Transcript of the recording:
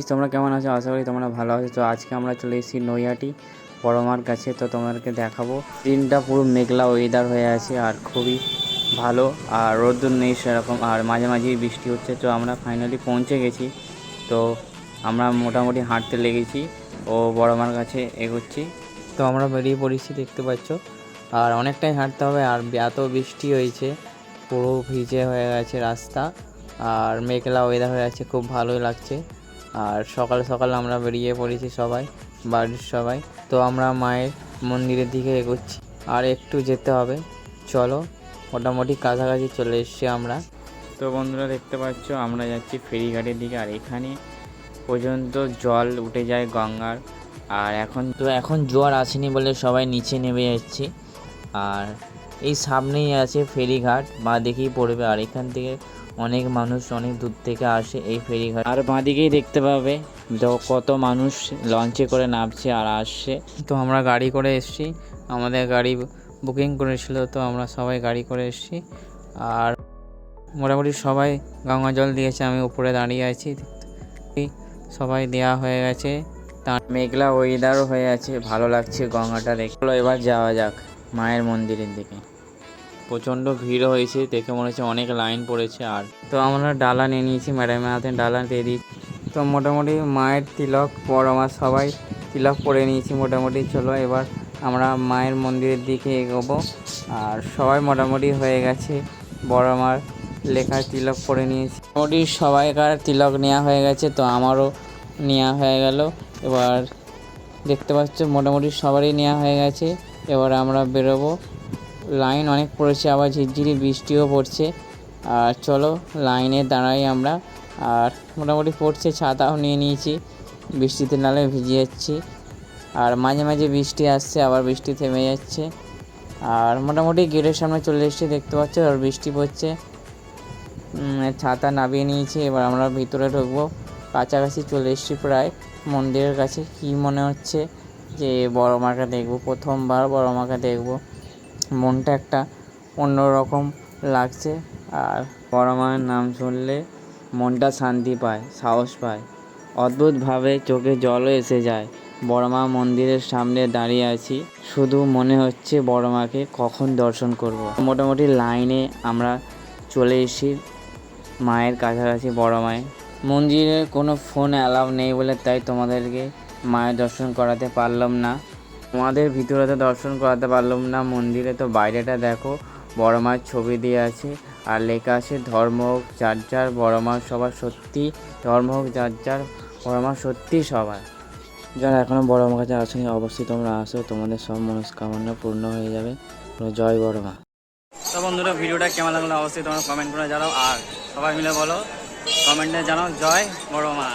তোমরা কেমন আছো? আশা করি তোমরা ভালো আছো। তো আজকে আমরা চলে এসেছি নৈহাটি বড় মার কাছে। তো তোমাদেরকে দেখাবো, দিনটা পুরো মেঘলা ওয়েদার হয়ে আছে আর খুবই ভালো, আর রোদ্দুর নেই সেরকম, আর মাঝে মাঝেই বৃষ্টি হচ্ছে। তো আমরা ফাইনালি পৌঁছে গেছি। তো আমরা মোটামুটি হাঁটতে লেগেছি ও বড় মার কাছে এগোচ্ছি। তো আমরা বেরিয়ে পড়েছি, দেখতে পাচ্ছ, আর অনেকটাই হাঁটতে হবে। আর এত বৃষ্টি হয়েছে, পুরো ভিজে হয়ে গেছে রাস্তা, আর মেঘলা ওয়েদার হয়ে আছে, খুব ভালোই লাগছে। আর সকাল সকাল আমরা বেরিয়ে পড়েছি সবাই, বাড়ির সবাই। তো আমরা মায়ের মন্দিরের দিকে এগোচ্ছি, আর একটু যেতে হবে। চলো, মোটামুটি কাছাকাছি চলে এসেছি আমরা। তো বন্ধুরা দেখতে পাচ্ছ, আমরা যাচ্ছি ফেরিঘাটের দিকে, আর এখানে পর্যন্ত জল উঠে যায় গঙ্গার। আর এখন জোয়ার আসেনি বলে সবাই নিচে নেমে যাচ্ছি। আর এই সামনেই আছে ফেরিঘাট, বাঁ দিকেই পড়বে। আর এখান থেকে অনেক মানুষ অনেক দূর থেকে আসে এই ফেরিঘাট। আর বাঁ দিকেই দেখতে পাবে কত মানুষ লঞ্চে করে নামছে আর আসছে। তো আমরা গাড়ি করে এসেছি, আমাদের গাড়ি বুকিং করেছিল, তো আমরা সবাই গাড়ি করে এসেছি। আর মোটামুটি সবাই গঙ্গা জল দিয়েছে, আমি উপরে দাঁড়িয়ে আছি, সবাই দেয়া হয়ে গেছে। তার মেঘলা ওয়েদারও হয়ে আছে, ভালো লাগছে গঙ্গাটা দেখে। এবার যাওয়া যাক মায়ের মন্দিরের দিকে। প্রচণ্ড ভিড় হয়েছে, দেখে মনে হচ্ছে অনেক লাইন পড়েছে। আর তো আমরা ডালা নিয়ে নিয়েছি, ম্যাডামের হাতে ডালা দিয়ে দিই। তো মোটামুটি মায়ের তিলক, বড় মা সবাই তিলক পরে নিয়েছি মোটামুটি। চলো এবার আমরা মায়ের মন্দিরের দিকে এগোবো। আর সবাই মোটামুটি হয়ে গেছে, বড় মার লেখা তিলক পরে নিয়েছি। মোটামুটি সবাইকার তিলক নেওয়া হয়ে গেছে, তো আমারও নেওয়া হয়ে গেল। এবার দেখতে পাচ্ছ মোটামুটি সবারই নেওয়া হয়ে গেছে। এবার আমরা বেরোবো। লাইন অনেক পড়েছে, আবার ঝিরঝিরি বৃষ্টিও পড়ছে। আর চলো লাইনে দাঁড়াই আমরা। আর মোটামুটি পড়ছে, ছাতাও নিয়ে নিয়েছি, বৃষ্টিতে নালে ভিজে যাচ্ছি। আর মাঝে মাঝে বৃষ্টি আসছে, আবার বৃষ্টি থেমে যাচ্ছে। আর মোটামুটি গেটের সামনে চলে এসেছি, দেখতে পাচ্ছ, আর বৃষ্টি পড়ছে। ছাতা নামিয়ে নিয়েছি, এবার আমরা ভিতরে ঢুকবো। কাছাকাছি চলে এসেছি প্রায় মন্দিরের কাছে। কি মনে হচ্ছে যে বড় মাকে দেখবো, প্রথমবার বড় মাকে দেখবো, মনটা একটা অন্যরকম লাগছে। আর বড় মায়ের নাম শুনলে মনটা শান্তি পায়, সাহস পায়, অদ্ভুতভাবে চোখে জলও এসে যায়। বড় মা মন্দিরের সামনে দাঁড়িয়ে আছি, শুধু মনে হচ্ছে বড় মাকে কখন দর্শন করব। মোটামুটি লাইনে আমরা চলে এসেছি মায়ের কাছাকাছি। বড় মায়ের মন্দিরে কোনো ফোন অ্যালাউ নেই বলে তাই তোমাদেরকে মায়ের দর্শন করাতে পারলাম না, তোমাদের ভিতরে তো দর্শন করাতে পারলাম না। মন্দিরে তো বাইরেটা দেখো, বড় মায়ের ছবি দিয়ে আছে, আর লেখা আছে ধর্ম হোক যার যার, বড় মা সবার সত্যি, ধর্ম হোক যার যার, বড় মা সত্যি সবার। যারা এখনও বড় মার কাছে আসেনি, অবশ্যই তোমরা আসো, তোমাদের সব মনস্কামনা পূর্ণ হয়ে যাবে। জয় বড় মা। তো বন্ধুরা, ভিডিওটা কেমন লাগলো অবশ্যই তোমরা কমেন্ট করে জানাও, আর সবাই মিলে বলো, কমেন্টে জানাও জয় বড় মা।